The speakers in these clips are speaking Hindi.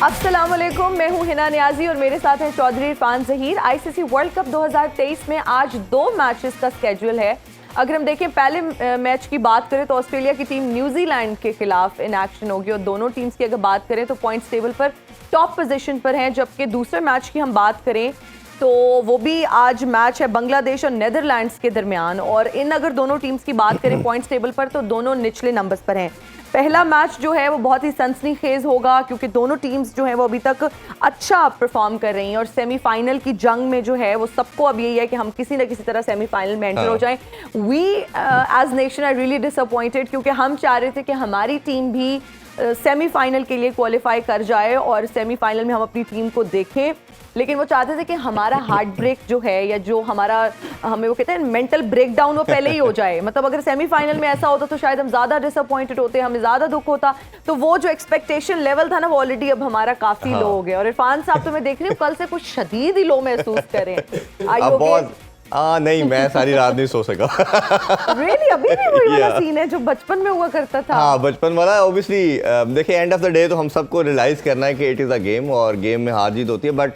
अस्सलामुअलैकुम, मैं हूं हिना नियाजी और मेरे साथ हैं Chaudhary Irfan Zaheer. ICC world cup 2023 में आज 2 मैचेस का स्केड्यूल है। अगर हम देखें पहले मैच की बात करें तो ऑस्ट्रेलिया की टीम न्यूजीलैंड के खिलाफ इन एक्शन होगी और दोनों टीम्स की अगर बात करें तो पॉइंट्स टेबल पर टॉप पोजीशन पर हैं। जबकि दूसरे मैच की हम बात करें तो वो भी आज मैच है बांग्लादेश और नेदरलैंड्स के दरमियान, और इन अगर दोनों टीम्स की बात करें पॉइंट्स टेबल पर तो दोनों निचले नंबर्स पर हैं। पहला मैच जो है वो बहुत ही सनसनीखेज होगा क्योंकि दोनों टीम्स जो हैं वो अभी तक अच्छा परफॉर्म कर रही हैं और सेमीफाइनल की जंग में जो है वो सबको अब यही है कि हम किसी न किसी तरह सेमीफाइनल में एंटर हो जाएं। We as nation are really disappointed क्योंकि हम चाह रहे थे कि हमारी टीम भी सेमीफाइनल के लिए क्वालिफाई कर जाए और सेमीफाइनल में हम अपनी टीम को देखें, लेकिन वो चाहते थे कि हमारा हार्ट ब्रेक जो है या जो हमारा हमें वो कहते हैं मेंटल ब्रेकडाउन वो पहले ही हो जाए। मतलब अगर सेमीफाइनल में ऐसा होता तो शायद हम ज़्यादा डिसअपॉइंटेड होते, हमें ज़्यादा दुख होता। तो वो जो एक्सपेक्टेशन लेवल था ना वो ऑलरेडी अब हमारा काफ़ी लो हो गया। और इरफान साहब तो मैं देख रही हूँ कल से कुछ शदीद ही लो महसूस कर रहे हैं। नहीं, मैं सारी रात नहीं सो सका। Really? अभी भी वही वाला सीन है जो बचपन में हुआ करता था? हाँ, बचपन वाला। ऑब्वियसली देखिए एंड ऑफ द डे तो हम सबको रियलाइज करना है कि इट इज़ अ गेम और गेम में हार जीत होती है, बट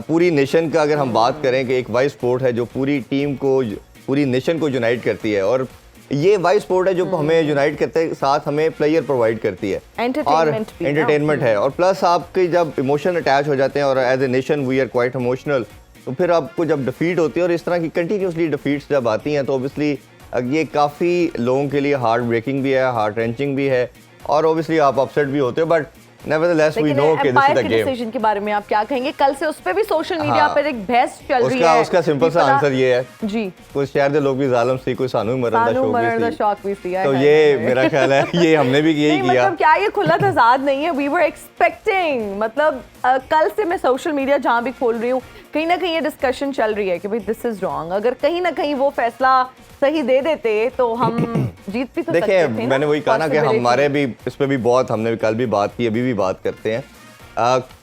पूरी नेशन का अगर हम बात करें कि एक वाइज स्पोर्ट है जो पूरी टीम को, पूरी नेशन को यूनाइट करती है, और ये वाइज स्पोर्ट है जो हमें यूनाइट करते साथ हमें प्लेयर प्रोवाइड करती है और एंटरटेनमेंट है, और प्लस आपके जब इमोशन अटैच हो जाते हैं और as a nation we are quite emotional, तो फिर आपको जब डिफीट होती है और इस तरह की कंटिन्यूसली डिफीट्स जब आती हैं तो ऑब्वियसली ये काफ़ी लोगों के लिए हार्ट ब्रेकिंग भी है, हार्ट रेंचिंग भी है, और ऑब्वियसली आप अपसेट भी होते हो, बट नेवरदलेस वी नो कि this is the game. Decision के बारे में आप क्या कहेंगे? कल से उस पे भी सोशल मीडिया पर एक बहस चल रही है। उसका सिंपल सा आंसर ये है जी, कुछ शहर के लोग भी जालिम सी, कोई सानू मरन दा शौक भी सी। तो ये मेरा ख्याल है ये हमने भी यही किया। मतलब क्या ये खुला तजाद नहीं है? वी वर एक्सपेक्टिंग, मतलब कल से मैं सोशल मीडिया जहाँ भी खोल रही हूँ कहीं ना कहीं ये डिस्कशन चल रही है कि भाई दिस इज रॉन्ग। अगर कहीं ना कहीं वो फैसला सही दे देते तो हम जीत भी तो सकते थे। देखिए मैंने वही कहा ना कि हमारे भी इस पे भी बहुत, हमने कल भी बात की, अभी भी बात करते हैं।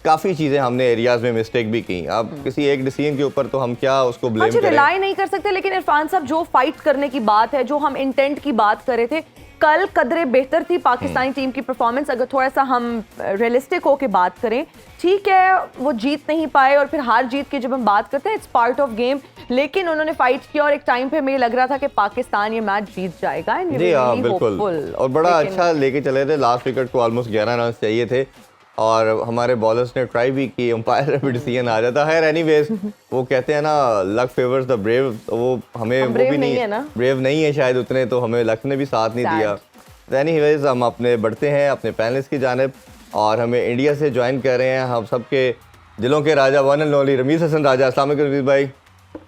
काफ़ी चीज़ें हमने एरियाज में मिस्टेक भी की। अब किसी एक डिसीजन के ऊपर तो हम क्या उसको ब्लेम करें, रिलाई नहीं कर सकते। लेकिन इरफान साहब जो फाइट करने की बात है, जो हम इंटेंट की बात कर रहे थे, कल कदरे बेहतर थी पाकिस्तानी टीम की परफॉर्मेंस। अगर थोड़ा सा हम रियलिस्टिक होकर बात करें, ठीक है वो जीत नहीं पाए और फिर हार जीत की जब हम बात करते हैं इट्स पार्ट ऑफ गेम, लेकिन उन्होंने फाइट किया और एक टाइम पे मुझे लग रहा था कि पाकिस्तान ये मैच जीत जाएगा। जी हाँ बिल्कुल, और बड़ा अच्छा लेके चले थे। लास्ट विकेट को ऑलमोस्ट 11 रन चाहिए थे और हमारे बॉलर्स ने ट्राई भी की, अंपायर भी डिसीजन आ जाता है। एनीवेज वो कहते हैं ना लक फेवर्स द ब्रेव, वो हमें वो भी नहीं है, ब्रेव नहीं है शायद उतने, तो हमें लक ने भी साथ नहीं दिया। एनीवेज हम अपने बढ़ते हैं अपने पैनलिस्ट की जानिब, और हमें इंडिया से ज्वाइन कर रहे हैं हम सबके दिलों के राजा one and only Rameez Hasan Raja. अस्सलाम वालेकुम रमीज भाई।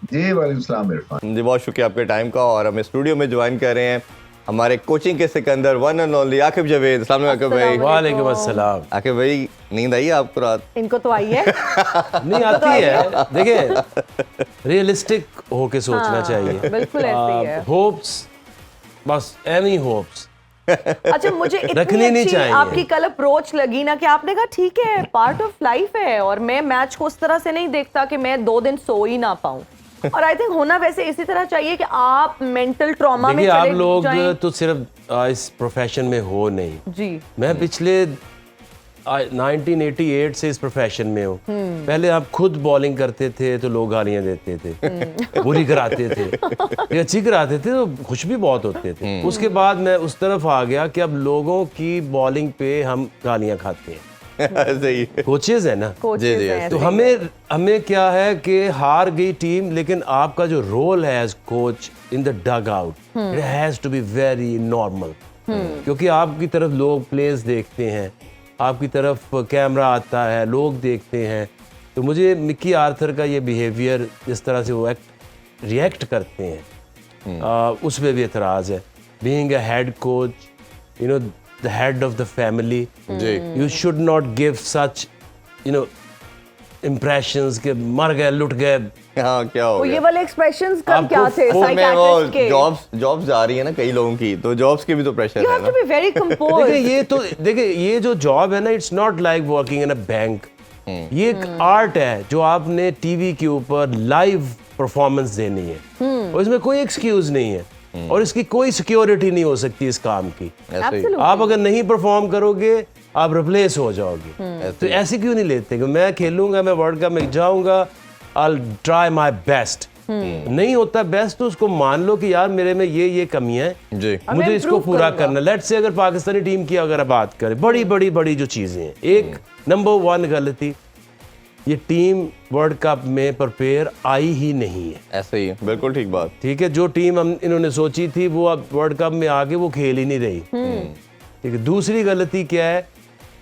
जी वालेकुम सलाम इरफान जी, बहुत शुक्रिया आपके टाइम का। और हमें स्टूडियो में ज्वाइन कर रहे हैं हमारे कोचिंग के Sikandar one and only Aqib Javed. अस्सलाम वालेकुम भाई। वालेकुम अस्सलाम। आकिब भाई नींद आई है आपको रात? इनको तो आई है। नहीं आती है। देखिए रियलिस्टिक होके सोचना चाहिए। बिल्कुल ऐसे है। होप्स बस एनी होप्स अच्छा, मुझे रखनी नहीं चाहिए। आपकी कल अप्रोच लगी ना कि आपने कहा ठीक है पार्ट ऑफ लाइफ है और मैं मैच को उस तरह से नहीं देखता कि मैं 2 दिन सो ही ना पाऊं। और आई थिंक होना वैसे इसी तरह चाहिए कि आप मेंटल ट्रॉमा में चले आप लोग तो सिर्फ इस प्रोफेशन में हो नहीं जी। मैं पिछले 1988 से इस प्रोफेशन में हूँ। पहले आप खुद बॉलिंग करते थे तो लोग गालियां देते थे, बुरी कराते थे, अच्छी कराते थे तो खुश भी बहुत होते थे। उसके बाद मैं उस तरफ आ गया कि अब लोगों की बॉलिंग पे हम गालियां खाते हैं। सही कोचेज है ना, जी जी। तो हमें क्या है कि हार गई टीम, लेकिन आपका जो रोल है as coach in the dugout it has to be very normal, क्योंकि आपकी तरफ लोग प्लेस देखते हैं, आपकी तरफ कैमरा आता है, लोग देखते हैं। तो मुझे मिकी आर्थर का ये बिहेवियर जिस तरह से वो रिएक्ट करते हैं उस पर भी एतराज़ है। Being a head coach, you know the head of the family, you should not give such impressions के मर गए लुट गए। हाँ क्या हो गया? ये वाले एक्सप्रेशंस कब क्या थे? साइकियाट्रिस्ट के जॉब्स जा रही है ना कई लोगों की, तो जॉब्स के भी तो प्रेशर है ना। You have to be very composed। देखिए ये जो जॉब है ना, it's not like working in a bank. ये एक आर्ट है जो आपने टीवी के ऊपर लाइव परफॉर्मेंस देनी है और इसमें कोई एक्सक्यूज नहीं है और इसकी कोई सिक्योरिटी नहीं हो सकती इस काम की। आप अगर नहीं परफॉर्म करोगे आप रिप्लेस हो जाओगे। तो ऐसे क्यों नहीं लेते कि मैं खेलूंगा, मैं वर्ल्ड कप में जाऊंगा, आई ट्राई माई बेस्ट। नहीं होता बेस्ट तो उसको मान लो कि यार मेरे में ये कमियां हैं जी, मुझे इसको पूरा करना। लेट्स से अगर पाकिस्तानी टीम की अगर बात करें, बड़ी जो चीजें हैं, एक नंबर 1 गलती, ये टीम वर्ल्ड कप में प्रिपेयर आई ही नहीं है। ऐसे ही है, बिल्कुल ठीक बात। ठीक है, जो टीम हम इन्होंने सोची थी वो अब वर्ल्ड कप में आके वो खेल ही नहीं रही। ठीक है, दूसरी गलती क्या है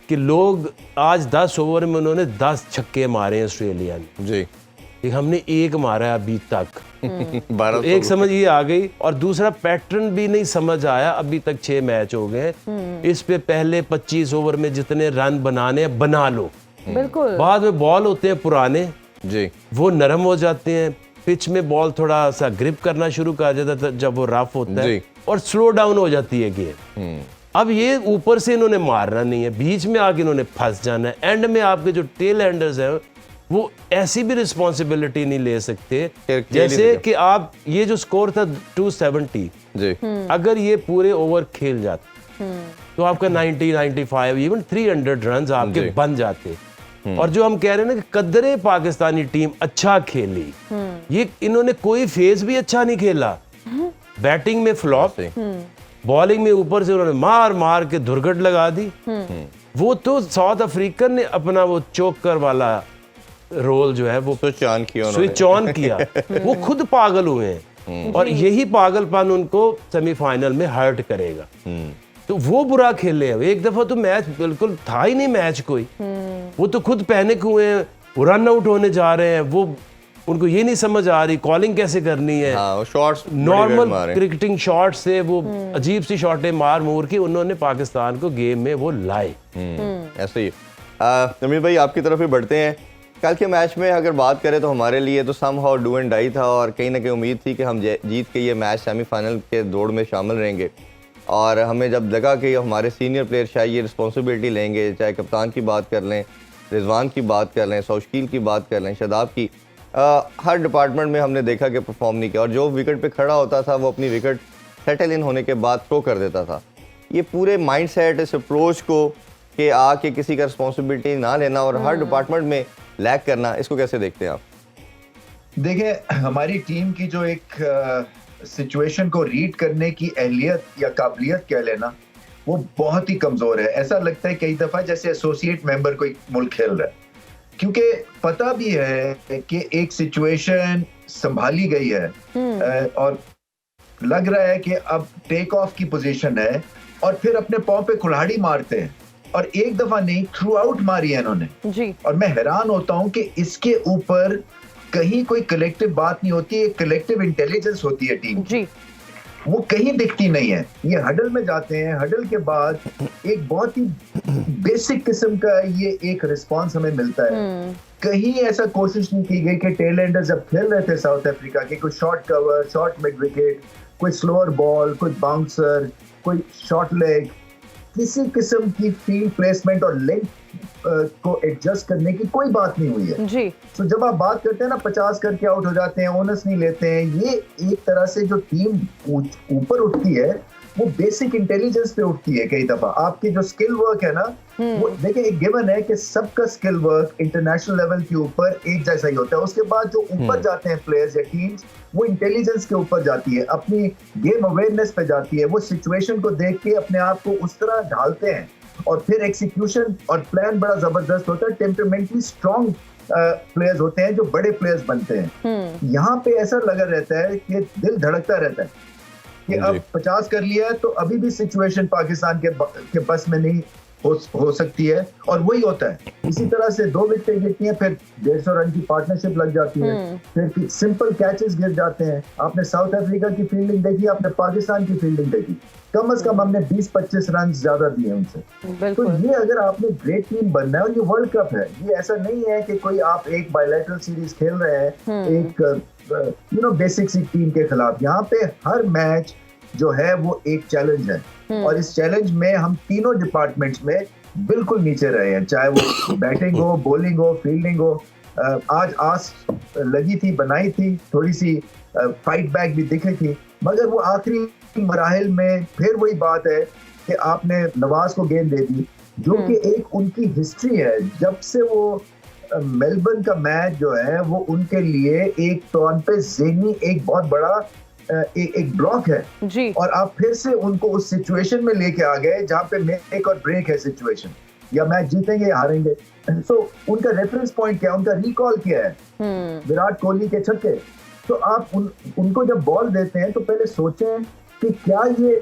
कि लोग आज 10 ओवर में उन्होंने 10 छक्के मारे हैं ऑस्ट्रेलिया ने जी, ठीक, हमने 1 मारा है अभी तक। 12 एक समझ ये आ गई, और दूसरा पैटर्न भी नहीं समझ आया। अभी तक 6 मैच हो गए, इस पे पहले 25 ओवर में जितने रन बनाने हैं बना लो, बिल्कुल। बाद में बॉल होते हैं पुराने, जी, वो नरम हो जाते हैं, पिच में बॉल थोड़ा सा ग्रिप करना शुरू कर जाता था जब वो रफ होता है, जी। और स्लो डाउन हो जाती है गेम। अब ये ऊपर से इन्होंने मारना नहीं है, बीच में आके इन्होंने फंस जाना है। एंड में आपके जो टेल एंडर्स हैं वो ऐसी भी रिस्पॉन्सिबिलिटी नहीं ले सकते जैसे कि आप, ये जो स्कोर था 270, जी, अगर ये पूरे ओवर खेल जाते तो आपका 90, 95, इवन 300 रन आपके बन जाते। और जो हम कह रहे हैं ना कि कदरे पाकिस्तानी टीम अच्छा खेली, ये इन्होंने कोई फेज भी अच्छा नहीं खेला। बैटिंग में फ्लॉप, बॉलिंग में ऊपर से उन्होंने मार मार के धुरघट लगा दी। वो तो साउथ अफ्रीकन ने अपना वो चोकर वाला रोल जो है वो स्विच ऑन किया उन्होंने। स्विच ऑन किया, वो खुद पागल हुए हैं, और यही पागलपन उनको सेमीफाइनल में हर्ट करेगा। तो वो बुरा खेले हैं। एक दफा तो मैच बिल्कुल था ही नहीं मैच कोई, वो तो खुद पैनिक हुए हैं, रन आउट होने जा रहे हैं, वो उनको ये नहीं समझ आ रही कॉलिंग कैसे करनी है। हाँ, शॉट्स नॉर्मल क्रिकेटिंग शॉट से वो अजीब सी शॉटें मार मूर की उन्होंने पाकिस्तान को गेम में वो लाए। ऐसे ही। नमीर भाई आपकी तरफ ही बढ़ते हैं। कल के मैच में अगर बात करें तो हमारे लिए तो समहाउ डू एंड डाई था, और कहीं ना कहीं उम्मीद थी कि हम जीत के ये मैच सेमीफाइनल के दौड़ में शामिल रहेंगे। और हमें जब लगा कि हमारे सीनियर प्लेयर शायद ये रिस्पॉन्सिबिलिटी लेंगे, चाहे कप्तान की बात कर लें, रिजवान की बात कर लें, सौशकील की बात कर लें, शादाब की, हर डिपार्टमेंट में हमने देखा कि परफॉर्म नहीं किया, और जो विकेट पे खड़ा होता था वो अपनी विकेट सेटल इन होने के बाद थ्रो कर देता था। ये पूरे माइंडसेट, इस अप्रोच को कि आके किसी का रिस्पॉन्सिबिलिटी ना लेना और हर डिपार्टमेंट में लैग करना, इसको कैसे देखते हैं आप? देखिए, हमारी टीम की जो एक सिचुएशन को रीड करने की अहलियत या काबिलियत कह लेना, वो बहुत ही कमजोर है। ऐसा लगता है कई दफा जैसे एसोसिएट मेंबर कोई मुल्क खेल रहा है, क्योंकि पता भी है कि एक सिचुएशन संभाली गई है और लग रहा है कि अब टेक ऑफ की पोजीशन है, और फिर अपने पांव पे कुल्हाड़ी मारते हैं, और एक दफा नहीं थ्रू आउट मारी है इन्होंने जी। और मैं हैरान होता हूं कि इसके ऊपर कहीं कोई कलेक्टिव बात नहीं होती है, कलेक्टिव इंटेलिजेंस होती है टीम जी। वो कहीं दिखती नहीं है। ये हडल में जाते हैं, हडल के बाद एक बहुत ही बेसिक किस्म का ये एक रिस्पांस हमें मिलता है। कहीं ऐसा कोशिश नहीं की गई कि टेल एंडर जब खेल रहे थे साउथ अफ्रीका के, कोई short cover, short mid wicket, कोई स्लोअर बॉल, कोई बाउंसर, कोई शॉर्ट लेग, किसी किस्म की फील्ड प्लेसमेंट और लेंथ को एडजस्ट करने की कोई बात नहीं हुई है जी। तो जब आप बात करते हैं ना 50 करके आउट हो जाते हैं, ओनर्स नहीं लेते हैं, ये एक तरह से जो टीम ऊपर उठती है वो बेसिक इंटेलिजेंस पे उठती है। कई दफा आपकी जो स्किल वर्क है ना, वो देखिए एक गिवन है कि सबका स्किल वर्क इंटरनेशनल लेवल के ऊपर एक जैसा ही होता है। उसके बाद जो ऊपर जाते हैं प्लेयर्स या टीम्स, वो इंटेलिजेंस के ऊपर जाती है, अपनी गेम अवेयरनेस पे जाती है, वो सिचुएशन को देख के अपने आप को उस तरह ढालते हैं, और फिर एक्सिक्यूशन और प्लान बड़ा जबरदस्त होता है। टेम्परामेंटली स्ट्रॉन्ग प्लेयर्स होते हैं जो बड़े प्लेयर्स बनते हैं। यहाँ पे ऐसा लगा रहता है कि दिल धड़कता रहता है कि अब 50 कर लिया है तो अभी भी सिचुएशन पाकिस्तान के बस में नहीं हो सकती है, और वही होता है। इसी तरह से 2 विकेटें गिरती हैं, फिर 150 रन की पार्टनरशिप लग जाती है, फिर सिंपल कैचेस गिर जाते हैं। आपने साउथ अफ्रीका की फील्डिंग देखी, आपने पाकिस्तान की फील्डिंग देखी, कम से कम हमने 20-25 रन ज्यादा दिए उनसे। तो ये अगर आपने ग्रेट टीम बनना है, और ये वर्ल्ड कप है, ये ऐसा नहीं है कि कोई आप एक बायलैटरल सीरीज खेल रहे हैं एक बेसिक सी टीम के खिलाफ। यहाँ पे हर मैच जो है वो एक चैलेंज है, और इस चैलेंज में हम तीनों डिपार्टमेंट्स में बिल्कुल नीचे रहे हैं, चाहे वो बैटिंग हो, बॉलिंग हो, फील्डिंग हो। आज आस लगी थी, बनाई थी, थोड़ी सी फाइट बैक भी दिखी थी, मगर वो आखिरी मराहिल में फिर वही बात है कि आपने नवाज को गेंद दे दी, जो कि एक उनकी हिस्ट्री है। जब से वो मेलबर्न का मैच जो है वो उनके लिए एक तौर पे ज़हनी एक बहुत बड़ा एक ब्लॉक है जी। और आप फिर से उनको उस सिचुएशन में लेके आ गए जहाँ पे मेक और ब्रेक है सिचुएशन, या मैच जीतेंगे या हारेंगे। सो उनका रेफरेंस पॉइंट क्या है, उनका रिकॉल क्या है, विराट कोहली के छक्के। तो आप उनको जब बॉल देते हैं तो पहले सोचें कि क्या ये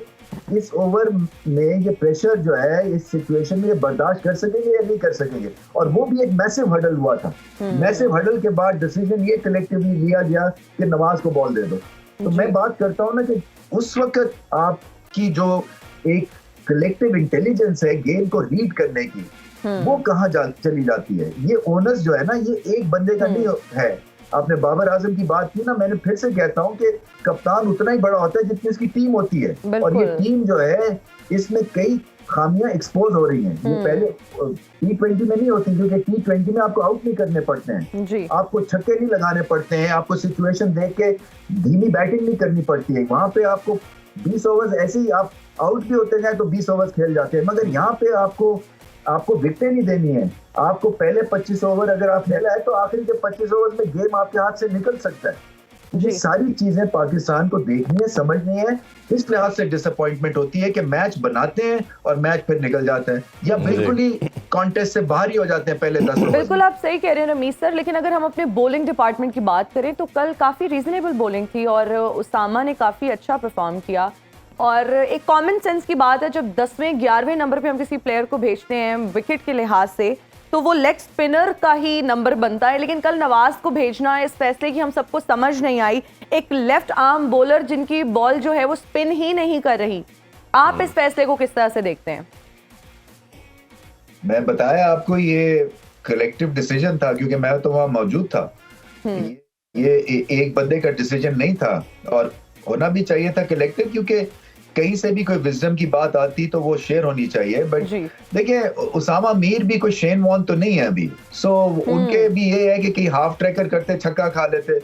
इस ओवर में ये प्रेशर जो है इस सिचुएशन में ये बर्दाश्त कर सकेंगे या नहीं कर सकेंगे। और वो भी एक मैसिव हडल हुआ था। मैसिव हडल के बाद डिसीजन ये कलेक्टिवली लिया गया कि नवाज को बॉल दे दो। तो मैं बात करता हूँ ना कि उस वक्त आपकी जो एक कलेक्टिव इंटेलिजेंस है गेम को रीड करने की, वो कहाँ चली जाती है। ये ओनर्स जो है ना, ये एक बंदे का नहीं है। आपने बाबर आजम की बात की ना, मैंने फिर से कहता हूँ कि कप्तान उतना ही बड़ा होता है जितनी उसकी टीम होती है। और ये टीम जो है इसमें कई खामियां एक्सपोज हो रही हैं। ये पहले T20 में नहीं होती, क्योंकि T20 में आपको आउट नहीं करने पड़ते हैं जी। आपको छक्के नहीं लगाने पड़ते हैं, आपको सिचुएशन देख के धीमी बैटिंग नहीं करनी पड़ती है। वहां पे आपको 20 ओवर्स ऐसे ही आप आउट भी होते जाए तो 20 ओवर्स खेल जाते हैं। मगर यहाँ पे आपको विकेटें नहीं देनी है। आपको पहले 25 ओवर अगर आप खेला है तो आखिरी के 25 ओवर में गेम आपके हाथ से निकल सकता है। ये सारी चीजें पाकिस्तान को देखनी है, समझनी है। इस लिहाज से डिसअपॉइंटमेंट होती है कि मैच बनाते हैं और मैच फिर निकल जाता है, या बिल्कुल ही कॉन्टेस्ट से बाहर ही हो जाते हैं पहले 10 ओवर। बिल्कुल आप सही कह रहे हैं रमीज सर, लेकिन अगर हम अपने बॉलिंग डिपार्टमेंट की बात करें तो कल काफ़ी रीजनेबल बॉलिंग थी और उसामा ने काफ़ी अच्छा परफॉर्म किया। और एक कॉमन सेंस की बात है, जब 10वें 11वें नंबर पे हम किसी प्लेयर को भेजते हैं विकेट के लिहाज से तो वो लेग स्पिनर का ही नंबर बनता है। लेकिन कल नवाज को भेजना, इस फैसले की हम सबको समझ नहीं आई। एक लेफ्ट आर्म बॉलर जिनकी बॉल जो है वो स्पिन ही नहीं कर रही। आप इस फैसले को किस तरह से देखते हैं? मैं बताया आपको, ये कलेक्टिव डिसीजन था क्योंकि मैं तो वहां मौजूद था। ये एक बंदे का डिसीजन नहीं था और होना भी चाहिए था कलेक्टिव, क्योंकि कहीं से भी कोई विजडम की बात आती तो वो शेयर होनी चाहिए। बट देखिए, उसामा मीर भी कोई शेन वॉर्न तो नहीं है अभी। सो उनके भी ये है कि कहीं हाफ ट्रैकर करते छक्का खा लेते।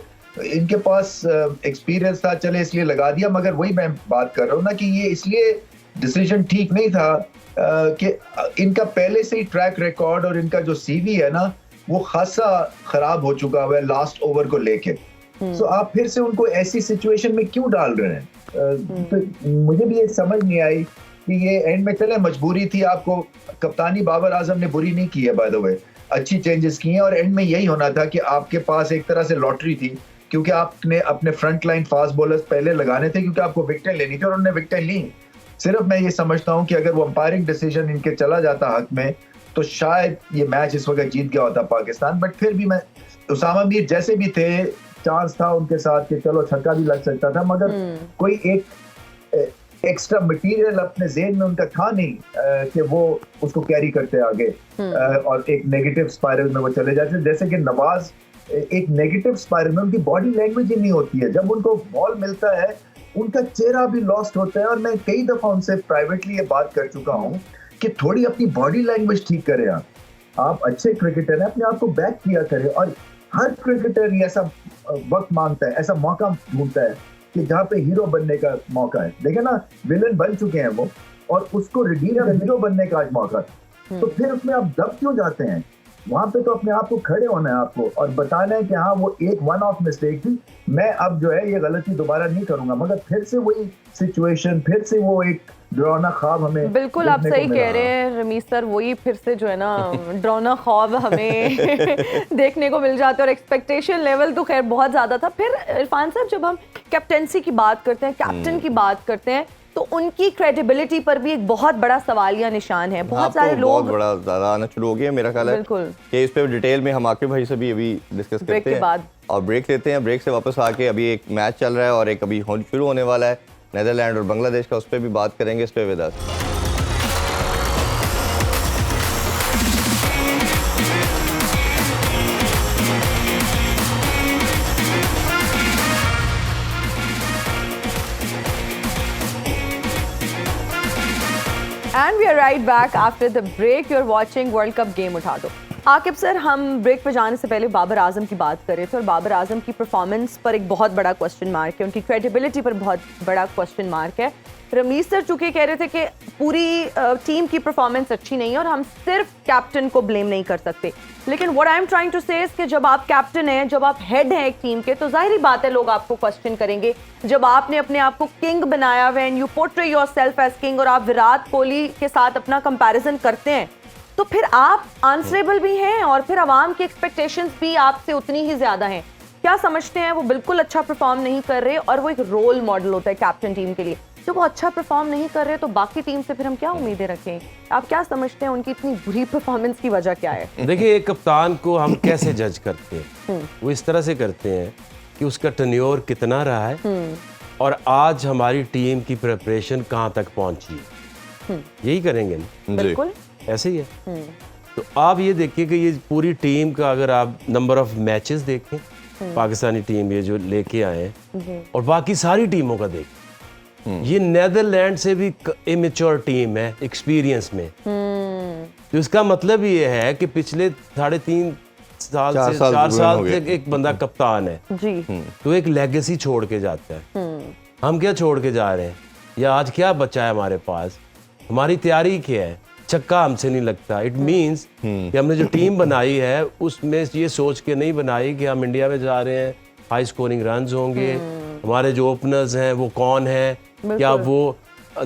इनके पास एक्सपीरियंस था, चले इसलिए लगा दिया। मगर वही मैं बात कर रहा हूँ ना कि ये इसलिए डिसीजन ठीक नहीं था कि इनका पहले से ही ट्रैक रिकॉर्ड और इनका जो सीवी है ना वो खासा खराब हो चुका हुआ है लास्ट ओवर को लेके। सो आप फिर से उनको ऐसी सिचुएशन में क्यों डाल रहे हैं? तो मुझे भी ये समझ नहीं आई कि ये एंड में चले मजबूरी थी। आपको कप्तानी बाबर आजम ने बुरी नहीं की है, बाय द वे, अच्छी चेंजेस की हैं। और एंड में यही होना था कि आपके पास एक तरह से लॉटरी थी, क्योंकि आपने अपने फ्रंट लाइन फास्ट बॉलर्स पहले लगाने थे क्योंकि आपको विकेटें लेनी थी और उन्होंने विकेटें ली। सिर्फ मैं ये समझता हूँ कि अगर वो अंपायरिंग डिसीजन इनके चला जाता हक में तो शायद ये मैच इस वक्त जीत गया होता पाकिस्तान। बट फिर भी मैं, उसामा मीर जैसे भी थे, चांस था उनके साथ कि चलो छक्का भी लग सकता था, मगर कोई एक एक्स्ट्रा मटेरियल अपने ज़हन में उनका था नहीं कि वो उसको कैरी करते आगे और एक नेगेटिव स्पाइरल में वो चले जाते। जैसे कि नवाज एक नेगेटिव स्पाइरल में, उनकी बॉडी लैंग्वेज ही नहीं होती है। जब उनको बॉल मिलता है उनका चेहरा भी लॉस्ट होता है। और मैं कई दफा उनसे प्राइवेटली ये बात कर चुका हूँ कि थोड़ी अपनी बॉडी लैंग्वेज ठीक करें। आप अच्छे क्रिकेटर हैं, अपने आप को बैक किया करें। और हर क्रिकेटर ये ऐसा वक्त मांगता है, ऐसा मौका ढूंढता है कि जहाँ पे हीरो बनने का मौका है। देखे ना, विलन बन चुके हैं वो और उसको रिडीम हीरो बनने का आज मौका था। तो फिर उसमें आप दब क्यों जाते हैं? वहां पे तो अपने आप को खड़े होना है आपको और बताना है कि हाँ वो एक वन ऑफ मिस्टेक थी, मैं अब जो है ये गलती दोबारा नहीं करूंगा। मगर फिर से वही सिचुएशन, फिर से वो एक डरावना ख्वाब हमें। बिल्कुल आप सही कह रहे हैं रमीज सर, वही फिर से जो है ना डरावना ख्वाब हमें देखने को मिल जाता है। और एक्सपेक्टेशन लेवल तो खैर बहुत ज़्यादा था। फिर इरफान साहब, जब हम कैप्टनसी की बात करते हैं, कैप्टन की बात करते हैं, तो उनकी क्रेडिबिलिटी पर भी एक बहुत बड़ा सवालिया निशान है। बहुत सारे लोग, बहुत बड़ा ज़्यादा आना शुरू हो गया मेरा ख्याल है कि इस पे डिटेल में हम आकिब भाई से भी अभी डिस्कस करते हैं और ब्रेक लेते हैं। ब्रेक से वापस आके अभी एक मैच चल रहा है और एक अभी शुरू होने वाला है नेदरलैंड और बांग्लादेश का, उस पर भी बात करेंगे। इस पे with us. And we we are right back after the break. You're watching World Cup Game उठा दो। आकिब सर, हम ब्रेक पे जाने से पहले बाबर आजम की बात कर रहे थे और बाबर आजम की परफॉर्मेंस पर एक बहुत बड़ा क्वेश्चन मार्क है, उनकी क्रेडिबिलिटी पर बहुत बड़ा क्वेश्चन मार्क है। रमीज सर चूंकि कह रहे थे कि पूरी टीम की परफॉर्मेंस अच्छी नहीं है और हम सिर्फ कैप्टन को ब्लेम नहीं कर सकते, लेकिन what I am trying to say कि जब आप कैप्टन हैं, जब आप हेड हैं एक टीम के, तो जाहिर बात है लोग आपको क्वेश्चन करेंगे। जब आपने अपने आप को किंग बनाया, when you portray yourself as king, और आप विराट कोहली के साथ अपना कंपैरिजन करते हैं, तो फिर आप आंसरेबल भी हैं और फिर आवाम की एक्सपेक्टेशंस भी आपसे उतनी ही ज्यादा हैं। क्या समझते हैं वो बिल्कुल अच्छा परफॉर्म नहीं कर रहे और वो एक रोल मॉडल होता है कैप्टन टीम के लिए, जब वो अच्छा परफॉर्म नहीं कर रहे तो बाकी टीम से फिर हम क्या उम्मीदें रखें? आप क्या समझते हैं उनकी इतनी बुरी परफॉर्मेंस की वजह क्या है? देखिए, एक कप्तान को हम कैसे जज करते हैं? वो इस तरह से करते हैं कि उसका टेन्योर कितना रहा है और आज हमारी टीम की प्रिपरेशन कहाँ तक पहुंची है, यही करेंगे ना? बिल्कुल ऐसे ही है। तो आप ये देखिए कि ये पूरी टीम का अगर आप नंबर ऑफ मैचेस देखें, पाकिस्तानी टीम ये जो लेके आए हैं और बाकी सारी टीमों का देखें, ये नीदरलैंड से भी इमेच्योर टीम है एक्सपीरियंस में। तो इसका मतलब ये है कि पिछले 3.5 साल से 4 साल से एक बंदा कप्तान है जी, तो एक लेगेसी छोड़ के जाता है। हम क्या छोड़ के जा रहे हैं या आज क्या बचा है हमारे पास? हमारी तैयारी क्या है? छक्का हमसे नहीं लगता। इट मींस कि हमने जो टीम बनाई है उसमें ये सोच के नहीं बनाई कि हम इंडिया में जा रहे हैं, हाई स्कोरिंग रन्स होंगे, हमारे जो ओपनर्स हैं वो कौन है, क्या वो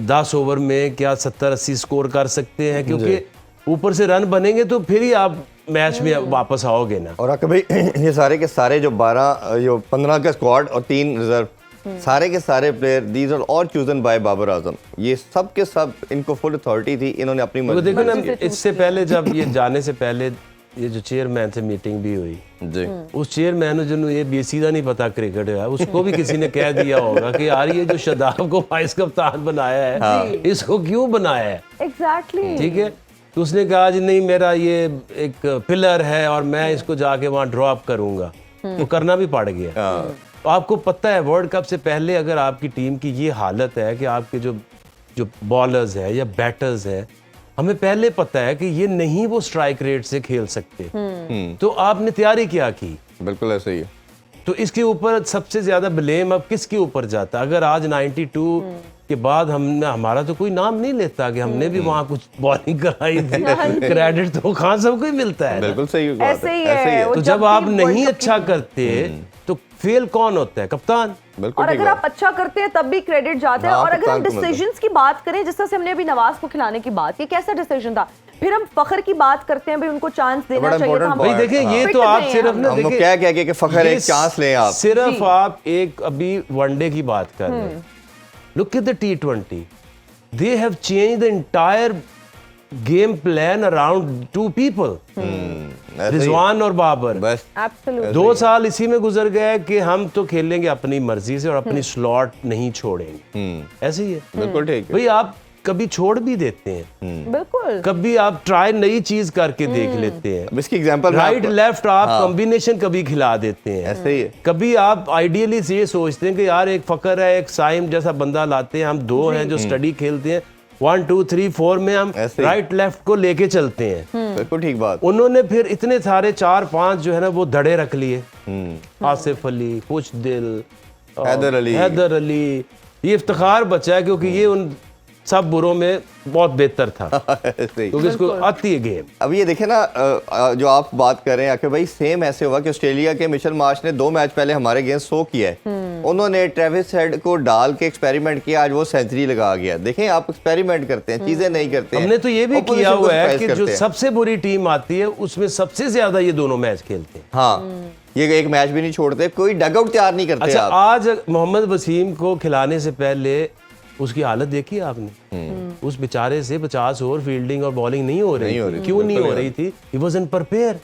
10 ओवर में क्या 70-80 स्कोर कर सकते हैं, क्योंकि ऊपर से रन बनेंगे तो फिर ही आप मैच में वापस आओगे ना। और भाई ये सारे के सारे जो 15 का स्क्वाड और 3 रिजर्व, सारे के सारे player these are all chosen by Babar Azam. ये सब के सब, इनको फुल अथॉरिटी थी, इन्होंने अपनी तो मर्जी देखो ना, इससे पहले जब ये जाने से पहले ये जो चेयरमैन से मीटिंग भी हुई जी, उस चेयरमैन जिन्होंने ये भी सीधा नहीं पता क्रिकेट है, उसको भी किसी ने कह दिया होगा कि यार ये जो शादाब को वाइस कप्तान बनाया है इसको क्यों बनाया है? एग्जैक्टली। ठीक है, तो उसने कहा जी नहीं, मेरा ये एक पिलर है और मैं इसको जाके वहाँ ड्रॉप करूंगा, तो करना भी पड़ गया। तो आपको पता है वर्ल्ड कप से पहले अगर आपकी टीम की ये हालत है कि आपके जो बॉलर्स है या बैटर्स है, हमें पहले पता है कि ये नहीं वो स्ट्राइक रेट से खेल सकते, तो आपने तैयारी क्या की? बिल्कुल ऐसे ही है। तो इसके ऊपर सबसे ज्यादा ब्लेम अब किसके ऊपर जाता? अगर आज 92 के बाद हमारा तो कोई नाम नहीं लेता कि हमने भी वहाँ कुछ बॉलिंग कराई थी, क्रेडिट तो खान सबको ही मिलता है। बिल्कुल सही बात ऐसे ही है, ऐसे ही है। है। तो जब आप नहीं अच्छा करते तो फेल कौन होता है? कप्तान। बिल्कुल और ठीक अगर बात। आप अच्छा करते हैं तब भी क्रेडिट जाता है। हाँ, और अगर हम कप्तान को मिलता है। डिसीजंस की बात करें, जिस तरह से हमने अभी नवाज को खिलाने की बात की, कैसा डिसीजन था? फिर हम फखर की बात करते हैं, भाई उनको चांस देना बड़ा चाहिए था। important हम भाई देखिए, ये fit तो आप नहीं सिर्फ हैं ना हम लोग देखिए, क्या कि फखर ये एक चांस लें आप। सिर्फ आप एक अभी वनडे की बात कर रहे हैं। Look at the T20, they have change the entire game plan around 2 people, ऐसे ही। रिजवान और बाबर। बस Absolutely. 2 साल इसी में गुजर गए कि हम तो खेलेंगे अपनी मर्जी से और अपनी स्लॉट नहीं छोड़ेंगे। ऐसे ही है। बिल्कुल ठीक है। भाई आप कभी छोड़ भी देते हैं, बिल्कुल। कभी आप ट्राई नई चीज करके देख लेते हैं। अब इसकी एग्जांपल राइट लेफ्ट आप कॉम्बिनेशन कभी खिला देते हैं। ऐसे ही है। कभी आप आइडियली से ये सोचते हैं कि यार एक फकर है, एक साइम जैसा बंदा लाते हैं, हम 2 हैं जो स्टडी खेलते हैं, 1 2 3 4 में हम ऐसे ही। राइट लेफ्ट को लेके चलते हैं। बिल्कुल ठीक बात। उन्होंने फिर इतने सारे 4-5 जो है ना वो धड़े रख लिए, आसिफ अली, खुश दिल, हैदर अली। ये इफ्तिखार बचा है क्योंकि ये उन सब बुरों में बहुत बेहतर था, ऐसे ही। क्योंकि इसको आती है गेम। अब ये देखे ना, जो आप बात कर रहे हैं आके भाई, सेम ऐसे हुआ कि ऑस्ट्रेलिया के मिशेल मार्श ने 2 मैच पहले हमारे अगेंस्ट 100 किया है। उन्होंने ट्रेविस हेड को डाल के एक्सपेरिमेंट किया, आज वो सेंचुरी लगा गया। देखें, आप एक्सपेरिमेंट करते हैं, चीजें नहीं करते हैं। हमने तो ये भी Opposition किया को हुआ है surprise कि करते जो हैं। सबसे बुरी टीम आती है उसमें सबसे ज्यादा ये दोनों मैच खेलते हैं। हाँ, ये एक मैच भी नहीं छोड़ते, कोई डगआउट तैयार नहीं करते अच्छा, आप। आज मोहम्मद वसीम को खिलाने से पहले उसकी हालत देखी है आपने? उस बेचारे से 50 ओवर फील्डिंग और बॉलिंग नहीं हो रही थी। क्यों नहीं हो रही थी? He was unprepare.